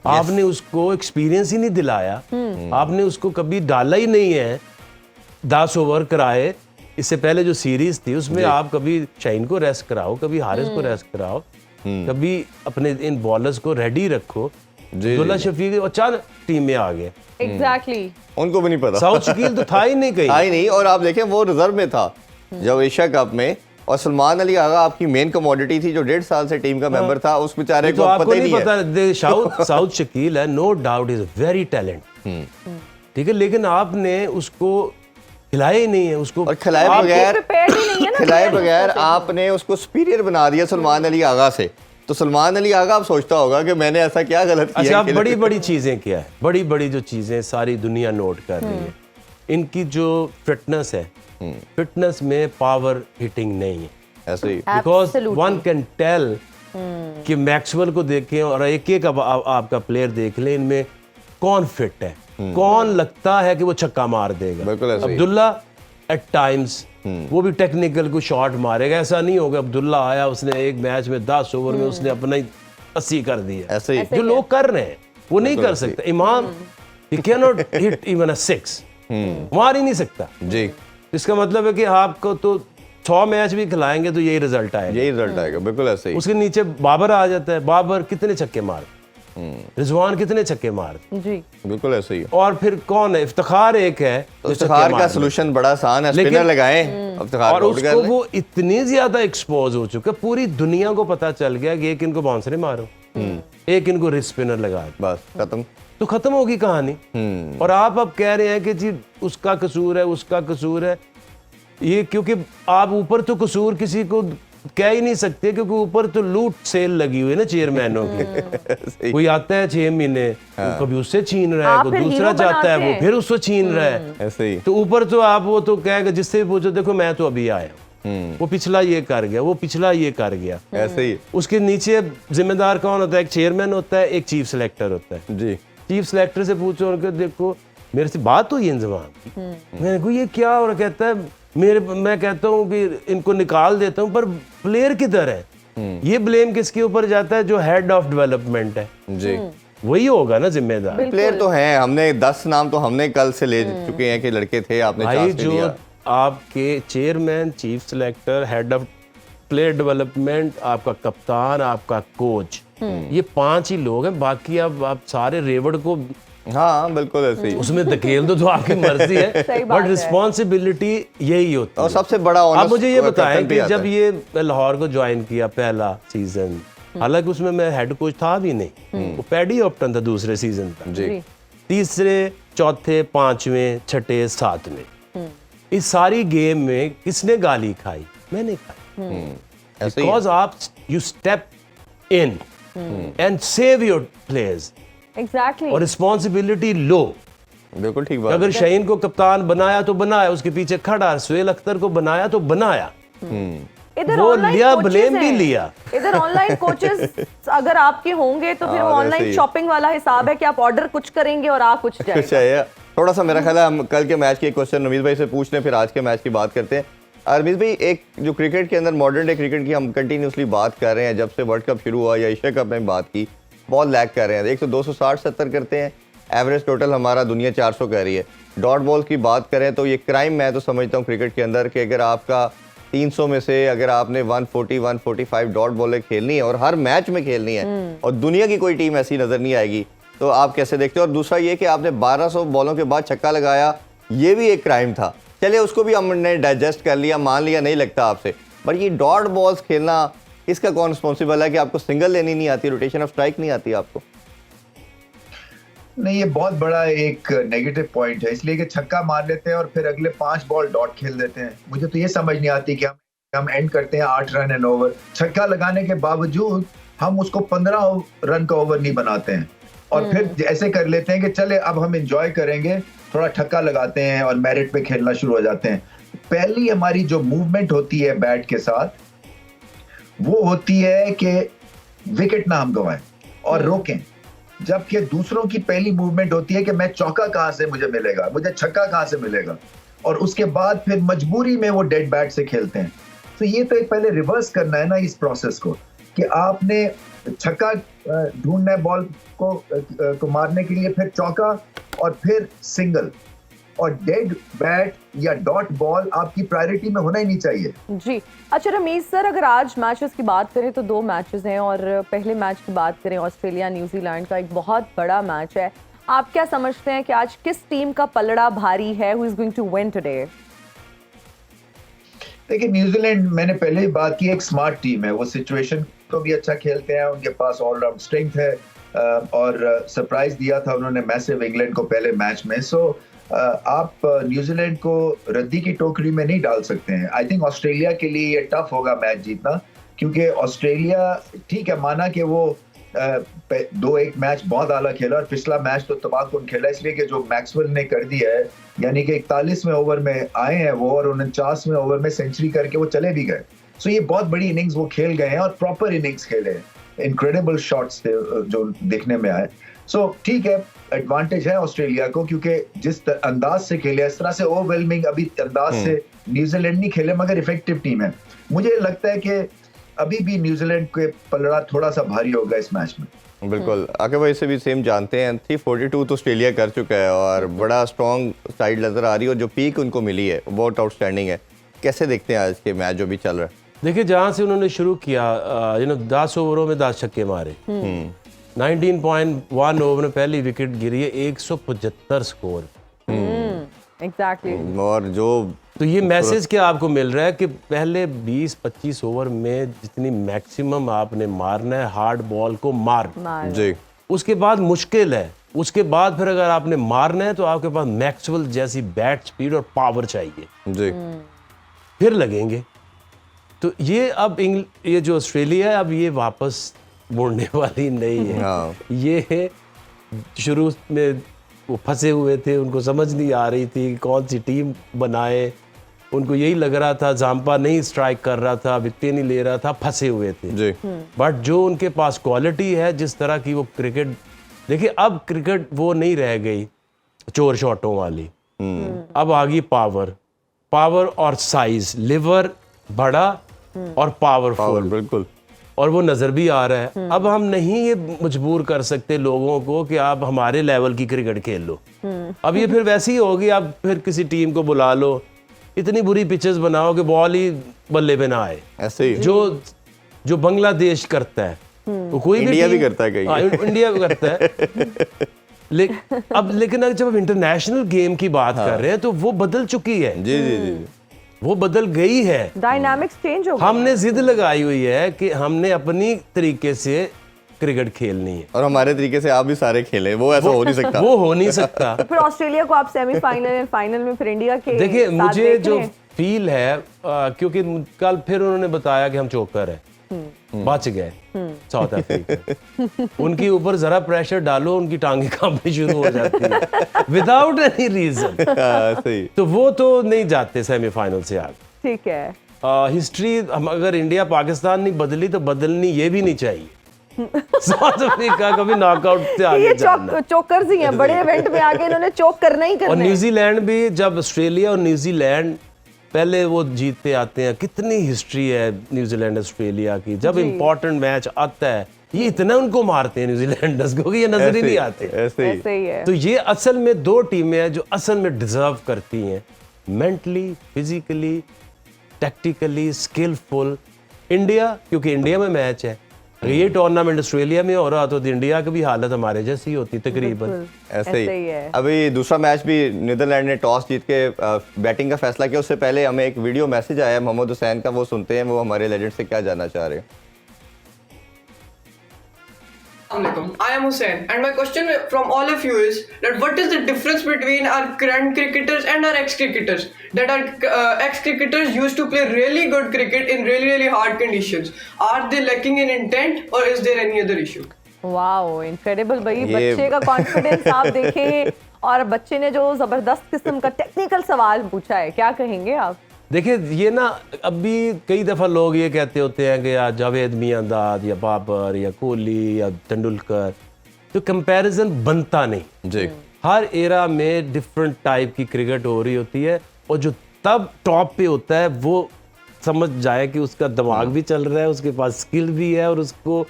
आपने उसको एक्सपीरियंस ही नहीं दिलाया, आपने उसको कभी डाला ही नहीं है। 10 ओवर कराए, इससे पहले जो सीरीज थी उसमें आप कभी शाहीन को रेस्ट कराओ, कभी हारिस को रेस्ट कराओ, कभी अपने इन बॉलर्स को रेडी रखो। अब्दुल्ला शफीक अचानक टीम में आ गए, एग्जैक्टली। उनको भी नहीं पता। साउथ शकील तो था ही नहीं कहीं। था ही नहीं। और आप देखें, वो रिजर्व में था जब एशिया कप में, और सलमान अली आगा आपकी मेन कमोडिटी थी, जो 1.5 साल से टीम का मेंबर था, उस बेचारे तो को आपको पता ही नहीं पता साउथ शकील है, no doubt is very talent, ठीक है, लेकिन आपने उसको खिलाया ही नहीं है, उसको और खिलाए आप- बगैर prepared ही नहीं है ना खिलाए player बगैर उसका आपने उसको सुपीरियर बना दिया सलमान अली आगा से। तो सलमान अली आगा अब सोचता होगा कि मैंने ऐसा क्या गलत किया अच्छा, कि बड़ी बड़ी चीजें क्या है, बड़ी बड़ी जो चीजें सारी दुनिया नोट कर रही है, इनकी जो फिटनेस है, फिटनेस में पावर हिटिंग नहीं है, ऐसे ही because Absolutely. One can tell कि मैक्सवेल को देखें और एक एक आपका प्लेयर देख लें, इनमें कौन फिट है, कौन लगता है कि वो छक्का मार देगा। बिल्कुल ऐसे ही। अब्दुल्ला एट टाइम्स वो भी टेक्निकल को शॉट मारेगा, ऐसा नहीं होगा अब्दुल्ला आया उसने एक मैच में 10 ओवर में उसने अपना ही 80 कर दिया, ऐसे ही जो लोग कर रहे हैं वो नहीं कर सकते। इमाम he can not hit even अ 6, मार ही नहीं सकता। जी, इसका मतलब है कि आपको तो 100 मैच भी खिलाएंगे तो यही रिजल्ट आएगा। यही रिजल्ट आएगा, बिल्कुल ऐसे ही। उसके नीचे बाबर आ जाता है, बाबर कितने छक्के मार, रिजवान कितने छक्के मार, जी बिल्कुल ऐसे ही। और फिर कौन है, इफ्तिखार एक है तो जो इफ्तिखार छक्के का मार सोल्यूशन बड़ा आसान है, लेकिन- स्पिनर लगाएं, इफ्तिखार और को आउट कर उसको लें। वो इतनी ज्यादा एक्सपोज हो चुका, पूरी दुनिया को पता चल गया कि एक इनको बाउंसरे मारो, एक इनको रिस्ट स्पिनर लगा दो, बस खत्म। तो खत्म होगी कहानी। और आप अब कह रहे हैं कि जी उसका कसूर है, उसका कसूर है, ये क्योंकि आप ऊपर तो कसूर किसी को कह ही नहीं सकते, क्योंकि ऊपर तो लूट सेल लगी हुई है ना चेयरमैनों की। कोई आता है 6 महीने, वो कभी उससे छीन रहा है, आप कोई फिर दूसरा हीरो जाता है बनाते वो हैं। फिर उससे छीन रहा है। ऐसे ही। तो ऊपर तो आप वो तो कहेगा, जिससे भी पूछो देखो मैं तो अभी आया हूं, वो पिछला ये कर गया, वो पिछला ये कर गया। ऐसे ही। उसके नीचे जिम्मेदार कौन होता है, एक चेयरमैन होता है, एक चीफ सिलेक्टर होता है। जी, चीफ सिलेक्टर से पूछो उनके, देखो मेरे से बात हुई इंजमाम, मैंने कहा ये क्या, और कहता है मैं कहता हूँ कि इनको निकाल देता हूँ, पर प्लेयर किधर है, ये ब्लेम किसके ऊपर जाता है, जो हेड ऑफ डेवलपमेंट है, जी। वही होगा ना जिम्मेदार। प्लेयर तो हैं, हमने 10 नाम तो हमने कल से ले चुके हैं कि लड़के थे, आपने भाई चांस नहीं जो दिया। आपके chairman, chief selector, head of player development, आपका कप्तान, आपका कोच, ये 5 ही लोग हैं, बाकी अब आप सारे रेवड़ को हाँ बिल्कुल ऐसे ही। उसमें धकेल दो तो आपकी मर्जी है, सही बात बट है। रिस्पॉन्सिबिलिटी यही होती और है। सबसे बड़ा आप honest मुझे ये captain बताएं भी कि आता जब है। ये लाहौर को ज्वाइन किया पहला सीजन, हालांकि उसमें मैं हेड कोच था भी नहीं, वो पैडी ऑप्टन था दूसरे सीजन का, जी, जी तीसरे, चौथे, 5वें, छठे, 7वें, इस सारी गेम में किसने गाली खाई? मैंने खाई, ऐसे ही। बिकॉज आप you step in and save your players, exactly और रिस्पॉन्सिबिलिटी लो। बिल्कुल ठीक बात अगर है। शहीन को कप्तान बनाया तो बनाया, उसके पीछे खड़ा, सुहेल अख्तर को बनाया तो बनाया, इधर वो online लिया, coaches blame भी हैं। लिया। इधर ऑनलाइन कोचेस अगर आपके होंगे तो फिर वो हाँ, वैसे ऑनलाइन ही। शॉपिंग वाला हिसाब है कि आप ऑर्डर कुछ करेंगे और आ कुछ कुछ जाएगा। है थोड़ा सा मेरा ख्याल है हम कल के मैच के क्वेश्चन रमीज भाई से पूछ लें, फिर आज के मैच की बात करते हैं। रमीज भाई, एक जो क्रिकेट के अंदर मॉडर्न डे क्रिकेट की हम कंटिन्यूसली बात कर रहे हैं, जब से वर्ल्ड कप शुरू हुआ या एशिया कप में बात की, बहुत लैग कर रहे हैं। एक तो 260-70 करते हैं, एवरेज टोटल हमारा दुनिया 400 कह रही है। डॉट बॉल की बात करें तो ये क्राइम मैं तो समझता हूँ क्रिकेट के अंदर कि अगर आपका 300 में से अगर आपने 140-145 डॉट बॉलें खेलनी है और हर मैच में खेलनी है, और दुनिया की कोई टीम ऐसी नजर नहीं आएगी, तो आप कैसे देखते हो? और दूसरा ये कि आपने 1200 बॉलों के बाद छक्का लगाया, ये भी एक क्राइम था। चलिए उसको भी हमने डाइजेस्ट कर लिया, मान लिया नहीं लगता आपसे, बट ये डॉट बॉल्स खेलना, इसका कौन रिस्पॉन्सिबल है कि आपको सिंगल लेनी नहीं आती, रोटेशन ऑफ स्ट्राइक नहीं आती आपको? नहीं, ये बहुत बड़ा एक नेगेटिव पॉइंट है, इसलिए कि छक्का मार लेते हैं और फिर अगले 5 बॉल डॉट खेल देते हैं। मुझे तो ये समझ नहीं आती कि हम एंड करते हैं 8 रन एंड ओवर, छक्का लगाने के बावजूद हम उसको 15 रन का ओवर नहीं बनाते हैं, और फिर ऐसे कर लेते हैं कि चले अब हम एंजॉय करेंगे, थोड़ा छक्का लगाते हैं और मेरिट पे खेलना शुरू हो जाते हैं। पहली हमारी जो मूवमेंट होती है बैट के साथ, वो होती है कि विकेट ना हम गवाएं और रोकें, जबकि दूसरों की पहली मूवमेंट होती है कि मैं चौका कहां से मुझे मिलेगा, मुझे छक्का कहां से मिलेगा, और उसके बाद फिर मजबूरी में वो डेड बैट से खेलते हैं। तो ये तो एक पहले रिवर्स करना है ना इस प्रोसेस को, कि आपने छक्का ढूंढना है बॉल को मारने के लिए, फिर चौका और फिर सिंगल, और डेड बैट या डॉट बॉल आपकी प्रायोरिटी में होना ही नहीं चाहिए। जी अच्छा रमीज सर, अगर आज मैचेस की बात करें तो 2 मैचेस हैं, और पहले मैच की बात करें ऑस्ट्रेलिया न्यूजीलैंड का, एक बहुत बड़ा मैच है। आप क्या समझते हैं कि आज किस टीम का पलड़ा भारी है? Who is going to win today? देखिए न्यूजीलैंड, मैंने पहले ही बात की, एक स्मार्ट टीम है, वो सिचुएशन को भी अच्छा खेलते हैं, उनके पास ऑलराउंड स्ट्रेंथ है, और सरप्राइज दिया था उन्होंने मैसिव इंग्लैंड को पहले मैच में। सो आप न्यूजीलैंड को रद्दी की टोकरी में नहीं डाल सकते हैं। आई थिंक ऑस्ट्रेलिया के लिए ये टफ होगा मैच जीतना, क्योंकि ऑस्ट्रेलिया ठीक है, माना कि वो 2-1 मैच बहुत आला खेला और पिछला मैच तो तबाहकुन खेला, इसलिए कि जो मैक्सवेल ने कर दिया है, यानी कि 41वें ओवर में आए हैं वो और 49वें ओवर में सेंचुरी करके वो चले भी गए। सो ये बहुत बड़ी इनिंग्स वो खेल गए हैं और प्रॉपर इनिंग्स खेले हैं, इनक्रेडिबल शॉट्स थे जो देखने में आए। सो ठीक है, एडवांटेज है ऑस्ट्रेलिया को, क्योंकि जिस अंदाज से खेले, इस तरह से ओवरवेलमिंग अभी अंदाज से न्यूजीलैंड नहीं खेले, मगर इफेक्टिव टीम है। मुझे लगता है कि अभी भी न्यूजीलैंड के पलड़ा थोड़ा सा भारी होगा इस मैच में। बिल्कुल, आके भाई से भी सेम जानते हैं, 342 तो ऑस्ट्रेलिया कर चुका है और बड़ा स्ट्रॉन्ग साइड नज़र आ रही है, और जो पीक उनको मिली है बहुत आउटस्टैंडिंग है। कैसे देखते हैं आज के मैच जो भी चल रहा है? देखिए, जहाँ से उन्होंने शुरू किया, 10 ओवरों में 10 छक्के मारे, 19.1 ओवर में पहली विकेट गिरी है, 175 स्कोर। एग्जैक्टली। और जो तो ये मैसेज क्या आपको मिल रहा है कि पहले 20-25 ओवर में जितनी मैक्सिमम आपने मारना है, हार्ड बॉल को मार जी, उसके बाद मुश्किल है, उसके बाद फिर अगर आपने मारना है तो आपके पास मैक्सवेल जैसी बैट स्पीड और पावर चाहिए, जी, फिर लगेंगे। तो ये अब ये जो ऑस्ट्रेलिया है, अब ये वापस मुड़ने वाली नहीं है। हाँ। ये शुरू में वो फंसे हुए थे, उनको समझ नहीं आ रही थी कि कौन सी टीम बनाए, उनको यही लग रहा था जाम्पा नहीं स्ट्राइक कर रहा था, विकेट नहीं ले रहा था, फंसे हुए थे जी। बट जो उनके पास क्वालिटी है, जिस तरह की वो क्रिकेट, देखिए अब क्रिकेट वो नहीं रह गई चोर शॉटों वाली, अब आ गई पावर और साइज, लिवर बड़ा और पावरफुल, बिल्कुल, और वो नजर भी आ रहा है। अब हम नहीं ये मजबूर कर सकते लोगों को कि आप हमारे लेवल की क्रिकेट खेल लो। अब ये फिर वैसे ही होगी, आप फिर किसी टीम को बुला लो, इतनी बुरी पिचेस बनाओ कि बॉल ही बल्ले पे ना आए, ऐसे ही जो बांग्लादेश करता है, वो कोई इंडिया भी टीम- करता है कहीं। हाँ, इंडिया भी करता है। लेकिन जब हम इंटरनेशनल गेम की बात कर रहे हैं तो वो बदल चुकी है, जी जी जी, वो बदल गई है। डायनामिक्स चेंज हो गए। हमने जिद लगाई हुई है कि हमने अपनी तरीके से क्रिकेट खेलनी है, और हमारे तरीके से आप भी सारे खेले, वो ऐसा हो नहीं सकता। वो हो नहीं सकता। फिर ऑस्ट्रेलिया को आप सेमीफाइनल एंड फाइनल में फिर इंडिया के देखिए, साथ मुझे देख जो रहे हैं। फील है, क्योंकि कल फिर उन्होंने बताया कि हम चोकर है, बच गए साउथ अफ्रीका, उनके ऊपर जरा प्रेशर डालो, उनकी टांगे कांपनी शुरू हो जाती है विदाउट एनी रीजन, सही, तो वो तो नहीं जाते सेमीफाइनल से आगे। ठीक है। हिस्ट्री हम अगर इंडिया पाकिस्तान नहीं बदली तो बदलनी ये भी नहीं चाहिए। साउथ अफ्रीका कभी नॉकआउट से आगे ये जाना है। चोकर्स ही हैं, बड़े इवेंट में आके इन्होंने चोक करना ही और करना है। न्यूजीलैंड भी, जब ऑस्ट्रेलिया और न्यूजीलैंड पहले वो जीतते आते हैं, कितनी हिस्ट्री है न्यूजीलैंड ऑस्ट्रेलिया की, जब इंपॉर्टेंट मैच आता है ये इतना उनको मारते हैं न्यूजीलैंडर्स को कि ये नजर ही नहीं आते। ऐसे ही ऐसे ही है। तो ये असल में दो टीमें हैं जो असल में डिजर्व करती हैं, mentally, physically, tactically, skilful. India, क्योंकि इंडिया में मैच है, अगर ये टूर्नामेंट ऑस्ट्रेलिया में हो रहा तो इंडिया की भी हालत हमारे जैसी होती तकरीबन। ऐसे ही है। अभी दूसरा मैच भी नीदरलैंड ने टॉस जीत के बैटिंग का फैसला किया। उससे पहले हमें एक वीडियो मैसेज आया मोहम्मद हुसैन का, वो सुनते हैं, वो हमारे लेजेंड से क्या जानना चाह रहे हैं। I am Hussain, and my question from all of you is that what is the difference between our current cricketers and our ex-cricketers? That our ex-cricketers used to play really good cricket in really hard conditions. Are they lacking in intent, or is there any other issue? Wow, incredible भाई, ये- बच्चे का कॉन्फिडेंस आप देखें, और बच्चे ने जो जबरदस्त किस्म का टेक्निकल सवाल पूछा है, क्या कहेंगे आप? देखिए, ये ना अभी कई दफ़ा लोग ये कहते होते हैं कि या जावेद मियांदाद या बाबर या कोहली या तेंदुलकर, तो कंपैरिजन बनता नहीं जी, हर एरा में डिफरेंट टाइप की क्रिकेट हो रही होती है, और जो तब टॉप पे होता है वो समझ जाए कि उसका दिमाग भी चल रहा है, उसके पास स्किल भी है, और उसको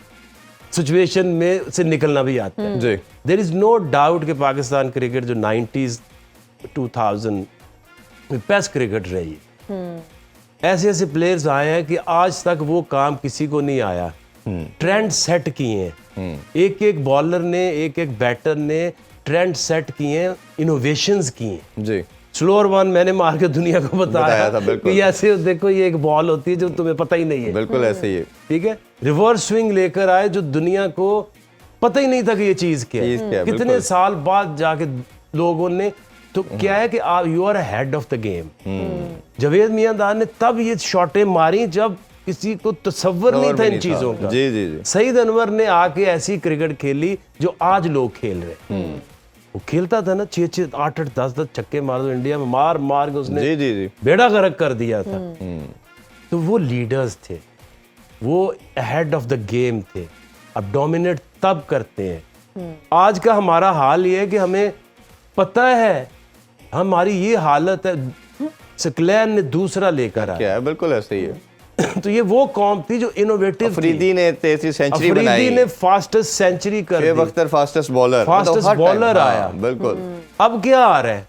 सिचुएशन में से निकलना भी आता है। जी, देयर इज नो डाउट कि पाकिस्तान क्रिकेट जो 90s 2000 में बेस्ट क्रिकेट रही है, ऐसे ऐसे प्लेयर्स आए हैं कि आज तक वो काम किसी को नहीं आया, ट्रेंड सेट किए हैं, एक एक बॉलर ने, एक एक बैटर ने ट्रेंड सेट किए हैं, इनोवेशंस किए हैं। जी, स्लोअर वन मैंने मार के दुनिया को बताया था, बताया बिल्कुल। कि ऐसे देखो ये एक बॉल होती है जो तुम्हें पता ही नहीं है, बिल्कुल ऐसे ही है। ठीक है। रिवर्स स्विंग लेकर आए जो दुनिया को पता ही नहीं था कि ये चीज क्या चीज़ क्या है, है, कितने बिल्कुल। साल बाद जाके लोगों ने, तो क्या है कि आप you are head of the game. Javed Miandad ने तब ये शॉटें मारी जब किसी को तसव्वुर नहीं था इन चीजों का। जी जी जी। सईद अनवर ने आके ऐसी क्रिकेट खेली जो आज लोग खेल रहे हैं। वो खेलता था ना 6-6 8-8 10-10 छक्के मार दो इंडिया में, मार मार के उसने जी जी जी। बेड़ा गर्क कर दिया था। तो वो लीडर्स थे, वो हेड ऑफ द गेम थे। अब डोमिनेट तब करते हैं। आज का हमारा हाल ये है कि हमें पता है हमारी ये हालत है, स्कलैन ने दूसरा लेकर आया। क्या है, बिल्कुल ऐसे ही है। तो ये वो कौम थी जो इनोवेटिव थी। अफरीदी ने 33 सेंचुरी बनाई। अफरीदी ने फास्टेस्ट सेंचुरी कर शेब दी। Akhtar fastest bowler, fastest bowler आया। बिल्कुल। अब क्या आ रहा है?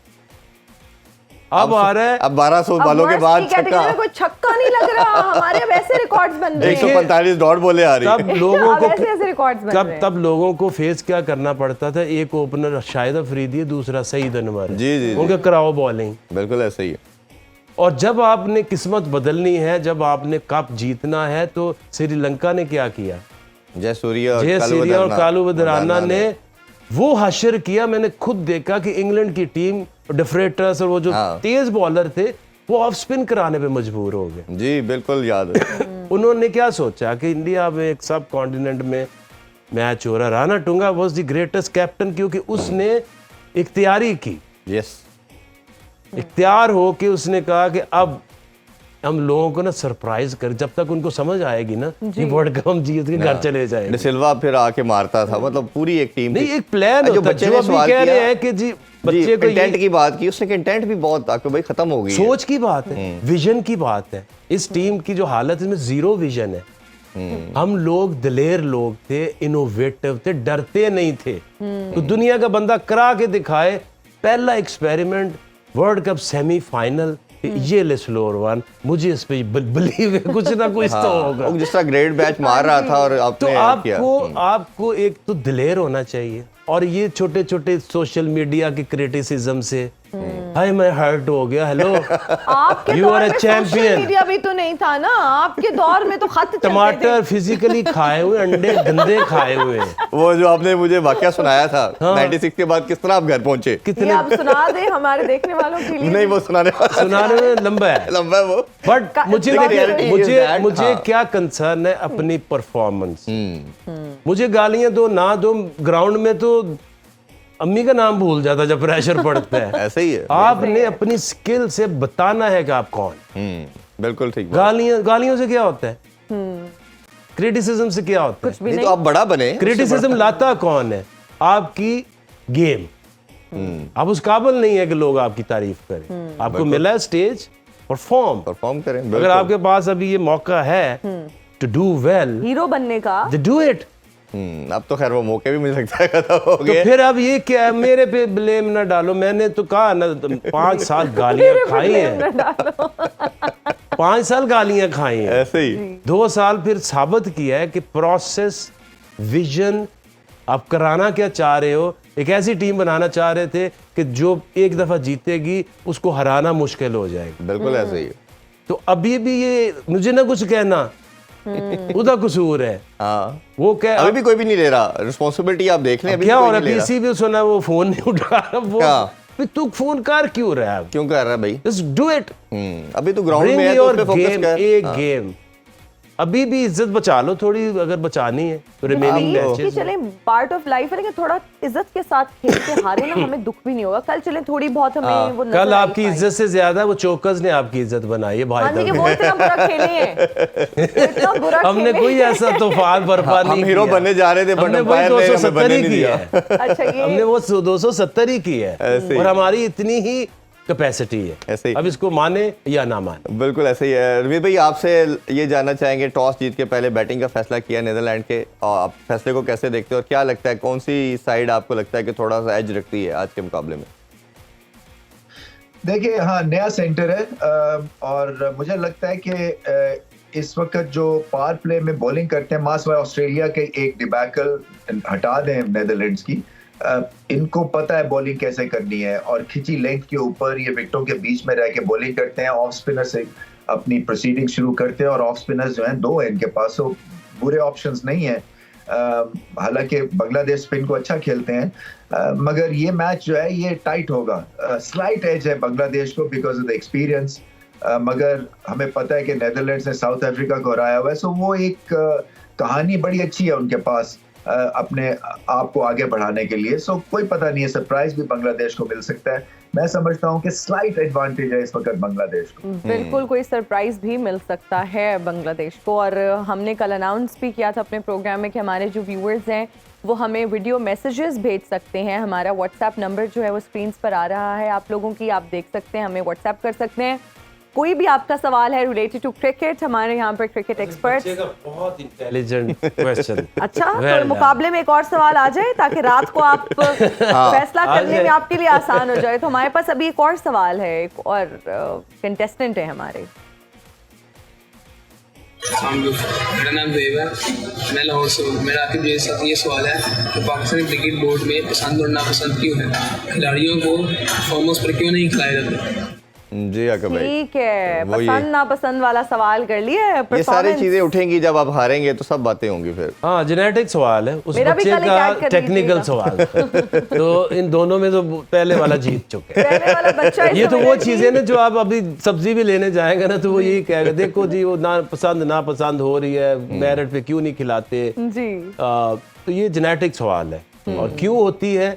अब आ रहा है अब 1200 अब बालों के worst बाद की कैटेगरी में कोई छक्का नहीं लग रहा। हमारे अब ऐसे रिकॉर्ड्स बन रहे हैं। 145 डॉट बोले आ रही तब है। लोगों अब को ऐसे ऐसे रिकॉर्ड्स बन रहे हैं। तब लोगों को फेस क्या करना पड़ता था? एक ओपनर शाहिद अफरीदी है, दूसरा सईद अनवर है। जी, जी, जी। उनके कराओ बॉलिंग। बिल्कुल ऐसे ही है। और जब आपने किस्मत बदलनी है, जब आपने कप जीतना है, तो श्रीलंका ने क्या किया? जयसूर्या जयसूर्या और कालू वदराना ने वो हशर किया। मैंने खुद देखा कि इंग्लैंड की टीम डिफ्रेटर्स और वो जो हाँ। तेज बॉलर थे वो ऑफ स्पिन कराने पे मजबूर हो गए। जी बिल्कुल याद है। उन्होंने क्या सोचा कि इंडिया में एक सब कॉन्टिनेंट में मैच हो रहा, Ranatunga was the greatest captain, क्योंकि उसने इख्तियारी की, यस। इख्तियार हो के उसने कहा कि अब हम लोगों को ना सरप्राइज कर, जब तक उनको समझ आएगी ना कि वर्ल्ड कप हम जीत के घर चले जाएंगे। डिसिल्वा फिर आके मारता था, मतलब पूरी एक टीम नहीं, थी। एक प्लान जो होता है। बच्चे जो ने अभी सवाल कह रहे किया- हैं कि जी जी बच्चे को कंटेंट ये की बात की, उसने कंटेंट भी बहुत आके भाई खत्म हो गई है। सोच की बात है, विजन की बात है। इस टीम की जो हालत है, इसमें जीरो विजन है। हम लोग दिलेर लोग थे, इनोवेटिव थे, डरते नहीं थे। तो दुनिया का बंदा करा के दिखाए। पहला एक्सपेरिमेंट वर्ल्ड कप सेमीफाइनल, ये ले स्लोअर वन, मुझे इस पे बिलीव है कुछ ना कुछ तो होगा। वो जिस तरह ग्रेट बैच मार रहा था और तो आपने किया। आपको एक तो दिलेर होना चाहिए। और ये छोटे छोटे सोशल मीडिया की क्रिटिसिज्म से हाय मैं हर्ट हो गया। हेलो आपके You दौर are a में champion. सोशल मीडिया भी तो नहीं था ना। आपके दौर में तो खत चलते थे। टमाटर फिजिकली खाए हुए, अंडे गंदे खाए हुए हैं। वो जो आपने मुझे वाकया सुनाया था 96 के बाद किस तरह आप घर पहुंचे। ये कितने आप सुना दे हमारे देखने वालों के लिए। नहीं वो सुनाने सुनाने में लंबा है, लंबा है वो। बट मुझे लेकिन reality is मुझे that, मुझे हाँ। क्या कंसर्न है अपनी परफॉर्मेंस। मुझे गालियां दो ना दो, ग्राउंड में तो अम्मी का नाम भूल जाता जब प्रेशर पड़ता है। ऐसे ही है। आपने अपनी स्किल से बताना है कि आप कौन। बिल्कुल ठीक बात। गालियों से क्या होता है? क्रिटिसिज्म से क्या होता है? कुछ भी नहीं नहीं। तो आप बड़ा बने। क्रिटिसिज्म लाता कौन है? आपकी गेम। आप उस काबिल नहीं है कि लोग आपकी तारीफ करें। आपको मिला है स्टेज, परफॉर्म करें। अगर बिल्कुल। आपके पास अभी ये मौका है टू डू वेल, हीरो बनने का। Do it. अब तो खैर वो मौके भी मिल सकता है, खत्म हो तो गए। फिर अब ये क्या है, मेरे पे ब्लेम ना डालो। मैंने तो कहा ना 5 साल गालियां खाई हैं। 5 साल गालियां खाई हैं। ऐसे ही 2 साल फिर साबित किया है कि प्रोसेस, विजन, आप कराना क्या चाह रहे हो। एक ऐसी टीम बनाना चाह रहे थे कि जो एक दफा जीतेगी उसको हराना मुश्किल हो जाएगा। बिल्कुल ऐसे ही है। तो अभी भी ये मुझे ना कुछ कहना उदा कसूर है। हाँ वो क्या अभी भी कोई भी नहीं ले रहा रिस्पॉन्सिबिलिटी। आप देख लें अभी क्या भी हो कोई रहा नहीं है? ले पीसी भी सुना वो फोन नहीं उठा रहा। वो क्या? भी तू फोन कर क्यों रहा है? क्यों कर रहा है भाई? Just do it. अभी तो ग्राउंड ब्रिंग में है तो उस योर पे फोकस गेम, कर। एक गेम। अभी भी इज्जत बचा लो थोड़ी, अगर बचानी है तो रिमेनिंग कि मैचेस। चले पार्ट ऑफ लाइफ है, लेकिन थोड़ा इज्जत के साथ खेल के हारे ना हमें दुख भी नहीं होगा। कल चले थोड़ी बहुत हमें वो नजर कल आई आपकी पाई। इज्जत से ज्यादा वो चोकर्स ने आपकी इज्जत बनाई है हाँ भाई जी कि साहब। वो इतना बुरा खेले हैं। इतना बुरा हमने खेले कोई हैं। ऐसा तूफान बर्पा हम नहीं हीरो किया। बनने जा रहे थे बट हमने वही अंपायर ने हमें 270 बनने ही नहीं किया दिया। है। अच्छा ये हमने वो 270 ही की है ऐसे ही। और हमारी इतनी ही कैपेसिटी ऐसे है। ही। अब इसको माने या ना माने। बिल्कुल ऐसे ही है। रवीर भाई आपसे ये जानना चाहेंगे, टॉस जीत के पहले बैटिंग का फैसला किया नीदरलैंड के, और आप फैसले को कैसे देखते हो और क्या लगता है कौन सी साइड आपको लगता है कि थोड़ा सा एज रखती है आज के मुकाबले में? देखिए हाँ नया सेंटर है और मुझे लगता है कि इस वक्त जो पावर प्ले में बॉलिंग करते हैं मास वाई ऑस्ट्रेलिया के एक डिबैकल हटा दें नेदरलैंड्स की, इनको पता है बॉलिंग कैसे करनी है और खिंची लेंथ के ऊपर ये विकेटों के बीच में रह के बॉलिंग करते हैं। ऑफ स्पिनर से अपनी प्रोसीडिंग शुरू करते हैं और ऑफ स्पिनर्स जो हैं 2 हैं इनके पास, तो बुरे ऑप्शंस नहीं है। हालांकि बांग्लादेश स्पिन को अच्छा खेलते हैं, मगर ये मैच जो है ये टाइट होगा। स्लाइट एज है बांग्लादेश को बिकॉज ऑफ द एक्सपीरियंस, मगर हमें पता है कि नेदरलैंड्स ने साउथ अफ्रीका को हराया हुआ है, सो वो एक कहानी बड़ी अच्छी है उनके पास अपने आप को आगे बढ़ाने के लिए। सो कोई पता नहीं है, सरप्राइज भी बांग्लादेश को मिल सकता है। मैं समझता हूँ कि स्लाइट एडवांटेज है इस वक्त बांग्लादेश को। बिल्कुल, कोई सरप्राइज भी मिल सकता है बांग्लादेश को। और हमने कल अनाउंस भी किया था अपने प्रोग्राम में कि हमारे जो व्यूअर्स हैं वो हमें वीडियो मैसेजेस भेज सकते हैं। हमारा व्हाट्सएप नंबर जो है वो स्क्रीन पर आ रहा है आप लोगों की, आप देख सकते हैं, हमें व्हाट्सएप कर सकते हैं। कोई भी आपका सवाल है रिलेटेड टू क्रिकेट, हमारे यहाँ पर क्रिकेट एक्सपर्ट्स। बहुत इंटेलिजेंट क्वेश्चन। अच्छा, तो मुकाबले में एक और सवाल आ जाए ताकि रात को आप फैसला करने में आपके लिए आसान हो जाए। तो हमारे पास अभी एक और सवाल है, एक और कंटेस्टेंट है हमारे। मेरा नाम देव है, मैं लाहौर से हूँ। मेरा आपके लिए साथ ये सवाल है कि पाकिस्तानी क्रिकेट बोर्ड में पसंद और नापसंद क्यों है, खिलाड़ियों को परफॉर्मेंस पर क्यों नहीं खिलाया जाता? जी आका भाई, ठीक है, वो ये- पसंद नापसंद वाला सवाल कर लिया है। ये सारी performance- चीजें उठेंगी जब आप हारेंगे तो सब बातें होंगी फिर। हाँ, जेनेटिक सवाल है, उस मेरा भी बच्चे कल एक ऐड का कर टेक्निकल दीजिएगा। सवाल। तो इन दोनों में तो पहले वाला जीत चुके हैं। पहले वाला बच्चा इस ये तो समय वो की- चीजें ना जो आप अभी सब्जी भी लेने जाएंगे ना तो वो यही कहेगा, देखो जी वो नापसंद हो रही है, मेरिट पे क्यों नहीं खिलाते। जी, तो ये जेनेटिक सवाल है। और क्यों होती है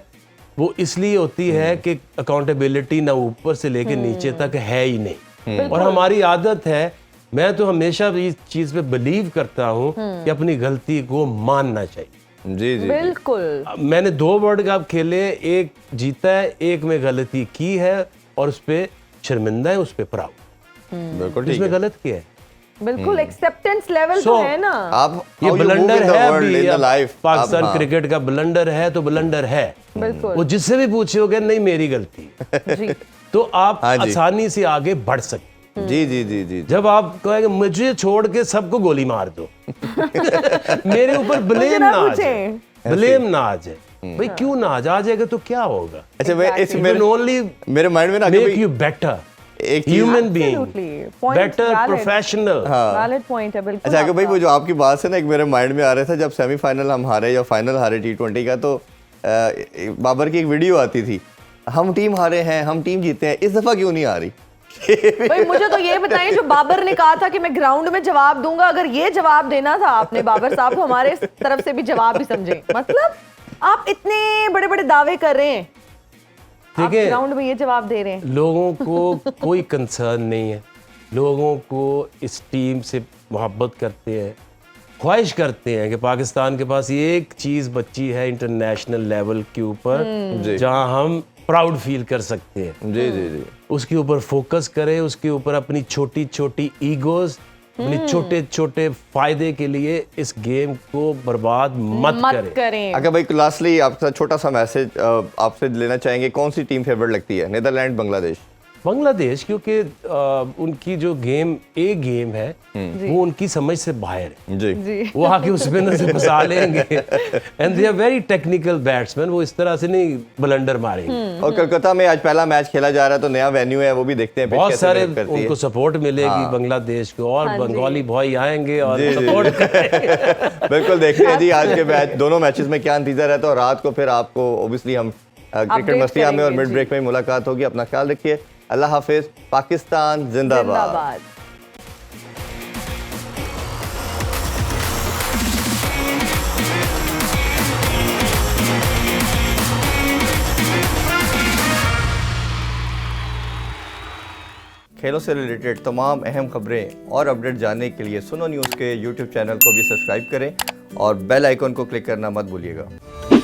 वो इसलिए होती है कि अकाउंटेबिलिटी ना ऊपर से लेके नीचे तक है ही नहीं। और हमारी आदत है, मैं तो हमेशा इस चीज पे बिलीव करता हूँ कि अपनी गलती को मानना चाहिए। जी जी बिल्कुल। मैंने 2 वर्ल्ड कप खेले, एक जीता है, एक में गलती की है और उस पे शर्मिंदा है, उस पे प्राउड। बिल्कुल ठीक इसमें है। गलत क्या है? बिल्कुल एक्सेप्टेंस लेवल तो So, है ना। आप ये how you move blunder in the है world, अभी in the अब life, पाकिस्तान आप- हाँ। क्रिकेट का ब्लंडर है तो ब्लंडर है। बिल्कुल। वो जिससे भी पूछोगे नहीं मेरी गलती जी, तो आप हाँ जी। आसानी से आगे बढ़ सकते। जी जी जी जी जब आप कहेंगे मुझे छोड़ के सबको गोली मार दो मेरे ऊपर मुझे ब्लेम ना ना आ पूछें। जाए, ब्लेम ना आ जाए। भाई क्यों ना आ जाएगा तो क्या होगा? अच्छा मैं इस Exactly. मेरे ओनली मेरे माइंड में ना मेक कभी यू बेटर एक चीज human being, Absolutely. Point better valid. Professional. Valid point है बिल्कुल। अच्छा आगे भाई, आपका। वो जो आपकी बात से ना एक मेरे माइंड में आ रहा था, जब सेमीफाइनल हम हारे या फाइनल हारे T20 का, तो बाबर की एक वीडियो आती थी, हम टीम हारे हैं, हम टीम जीते हैं, इस दफा क्यों नहीं आ रही? भाई मुझे तो ये बताइए, जो बाबर ने कहा था कि मैं ग्राउंड में जवाब दूंगा, अगर ये जवाब देना था आपने बाबर साहब तो हमारे तरफ से भी जवाब भी समझे। मतलब आप इतने बड़े बड़े दावे कर रहे हैं, आप ठीक है, ग्राउंड में ये जवाब दे रहे हैं। लोगों को कोई कंसर्न नहीं है, लोगों को इस टीम से मोहब्बत करते हैं, ख्वाहिश करते हैं कि पाकिस्तान के पास ये एक चीज़ बची है इंटरनेशनल लेवल के ऊपर जी। जहां हम प्राउड फील कर सकते हैं। जी जी जी उसके ऊपर फोकस करें, उसके ऊपर अपनी छोटी छोटी ईगोज, अपने छोटे छोटे फायदे के लिए इस गेम को बर्बाद मत करें। करें। अगर भाई लास्टली आपका छोटा सा मैसेज आपसे लेना चाहेंगे, कौन सी टीम फेवरेट लगती है, नेदरलैंड बांग्लादेश? बांग्लादेश, क्योंकि उनकी जो गेम गेम है वो उनकी समझ से बाहर है। जी वो आके उस स्पिनर से फंसा लेंगे and they are very technical batsman, वो इस तरह से नहीं ब्लंडर मारेंगे। और कोलकाता में आज पहला मैच खेला जा रहा है, तो नया वेन्यू है, वो भी देखते हैं pitch बहुत कैसे सारे behave करती है। उनको सपोर्ट मिलेगी बांग्लादेश को, और हाँ जी। बंगाली भाई आएंगे और जी, जी। सपोर्ट करेंगे। बिल्कुल देखते हैं जी आज के मैच, दोनों मैचेस में क्या नतीजा रहता है, और रात को फिर आपको ओबियसली हम क्रिकेट Update मस्तिया में और करेंगे, मिड ब्रेक में मुलाकात होगी। अपना ख्याल रखिए, अल्लाह हाफिज, पाकिस्तान जिंदाबाद। जिंदाबाद। खेलों से रिलेटेड तमाम अहम खबरें और अपडेट जानने के लिए सुनो न्यूज़ के YouTube चैनल को भी सब्सक्राइब करें और बेल आइकन को क्लिक करना मत भूलिएगा।